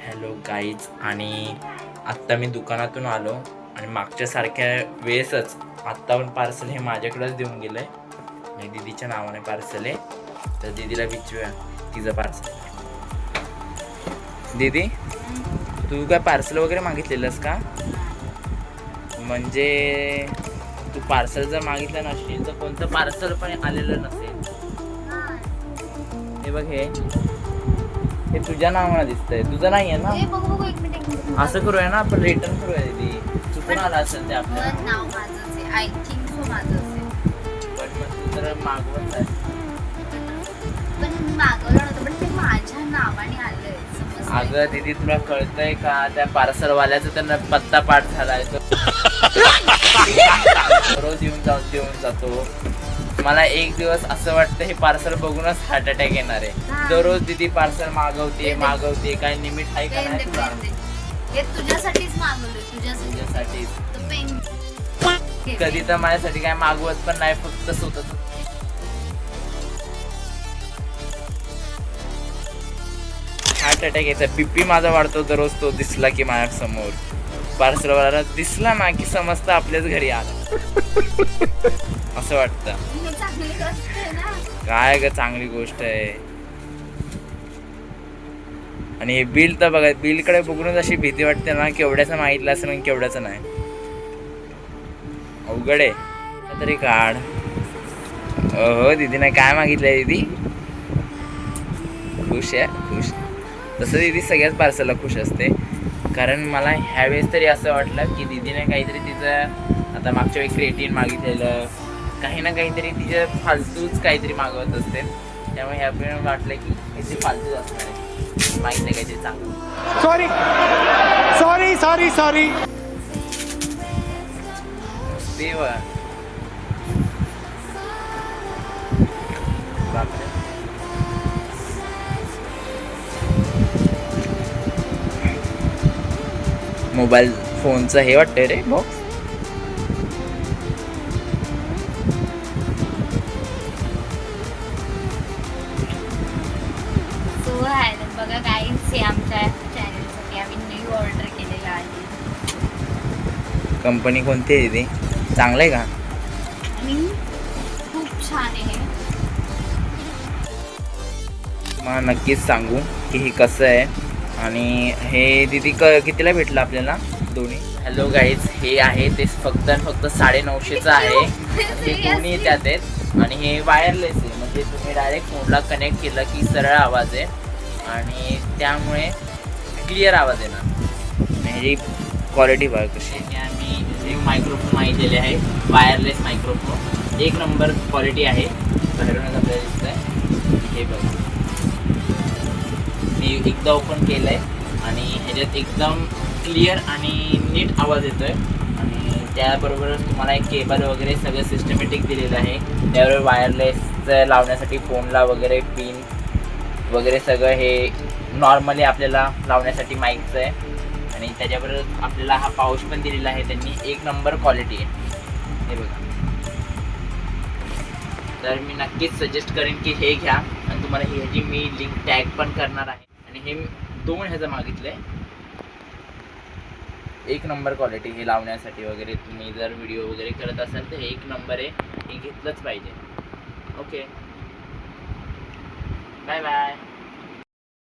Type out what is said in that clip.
Hello guys, आणि आत्ता मी दुकानातून आलो आणि मागच्या सारख्या वेळेसच आत्ता पण पार्सल हे माझ्याकडेच देऊन गेलं आहे. हे दीदीच्या नावाने पार्सल आहे, तर दीदीला विचारूया तिचं पार्सल. दीदी, तू काय पार्सल वगैरे मागितलेलंस का? म्हणजे तू पार्सल जर मागितलं नसशील तर कोणतं पार्सल पण आलेलं नसेल. हे बघ, हे तुझ्या नावाने दिसतंय, तुझं नाही आहे ना? असं करूया ना आपण, रिटर्न करूया दीदी. चुकून आला असेल ते आपलं नाव माझंच आहे, आय थिंक सो माझंच आहे. पण मग तू जर मागवत आहे. पण मी मागवलं नव्हतं, पण ते माझ्या नावाने आलंय. समजतंय? अगं दीदी, तुला कळतंय का? त्या पार्सलवाल्याचा त्यांना पत्ता पाठ झालाय, तो रोज येऊन जातो. मला एक दिवस असं वाटतं हे पार्सल बघूनच हार्ट अटॅक येणार आहे. दररोज दीदी पार्सल मागवते, काय लिमिट आहे का नाही तुला? हे तुझ्यासाठीच मागवलंय, तुझ्यासाठी. कधी तर माझ्यासाठी काय मागवत पण नाही, फक्त स्वतःच. हार्ट अटॅक यायचा, बीपी माझा वाढतो दररोज तो दिसला की माझ्या समोर. पार्सलवाला दिसला ना की समजतं आपल्याच घरी आला असं वाटतं. काय ग, चांगली गोष्ट आहे. आणि हे बिल तर बघा, बिलकडे बघूनच अशी भीती वाटते ना, केवढ्याचं मागितलं असेल आणि केवढ्याचं नाही. अवघड आहे. तरी काढ. हो, दीदीने काय मागितलंय? दीदी खुश आहे, खुश. तसं दीदी सगळ्याच पार्सलला खुश असते, कारण मला ह्यावेळेस तरी असं वाटलं की दीदीने काहीतरी तिचं, आता मागच्या वेळी क्रिएटिन मागितलेलं, काही ना काहीतरी तिचं फालतूच काहीतरी मागवत असते. त्यामुळे ह्या वेळेस वाटलं की काहीतरी फालतूच असणार आहे, माहीत नाही काहीतरी चांगलं. सॉरी देवा, बापरे. मोबाईल फोनचं हे वाटतंय रे बॉक्स. सो आहे बघा गाईज, हे आमच्या चॅनलसाठी आम्ही न्यू ऑर्डर केलेलं आहे. कंपनी कोणती आहे दीदी? चांगलं आहे का? आणि खूप छान आहे. मग नक्कीच सांगू की हे कसं आहे. आणि हे दीदी कितीला भेटलं आपल्याला दोन्ही? हॅलो गाईज, हे आहे ते फक्त 950चं आहे. हे दोन्ही त्यात आहेत आणि हे वायरलेस आहे, म्हणजे तुम्ही डायरेक्ट फोनला कनेक्ट केलं की सरळ आवाज आहे आणि त्यामुळे क्लिअर आवाज येणार. ह्याची क्वालिटी बघा कशी आहे. आम्ही एक मायक्रोफोन मागितलेले आहे, वायरलेस मायक्रोफोन. एक नंबर क्वालिटी आहे, बाहेरूनच आपल्याला दिसत आहे. हे बघा, मी एकदा ओपन केलं आहे आणि ह्याच्यात एकदम क्लिअर आणि नीट आवाज येतो आहे. आणि त्याबरोबरच तुम्हाला एक केबल वगैरे सगळं सिस्टमॅटिक दिलेलं आहे. त्याबरोबर वायरलेसचं लावण्यासाठी फोनला वगैरे पिन वगैरे सगळं हे नॉर्मली आपल्याला लावण्यासाठी माईकचं आहे. आणि त्याच्याबरोबर आपल्याला हा पाऊच पण दिलेला आहे त्यांनी. एक नंबर क्वालिटी आहे, हे बघा. तर मी नक्कीच सजेस्ट करेन की हे घ्या. आणि तुम्हाला ह्याची मी लिंक टॅग पण करणार आहे. आणि हे 2 ह्याचं मागितलं आहे. एक नंबर क्वालिटी हे लावण्यासाठी वगैरे. तुम्ही जर व्हिडिओ वगैरे करत असाल तर हे एक नंबर आहे, हे घेतलंच पाहिजे. Okay, bye bye.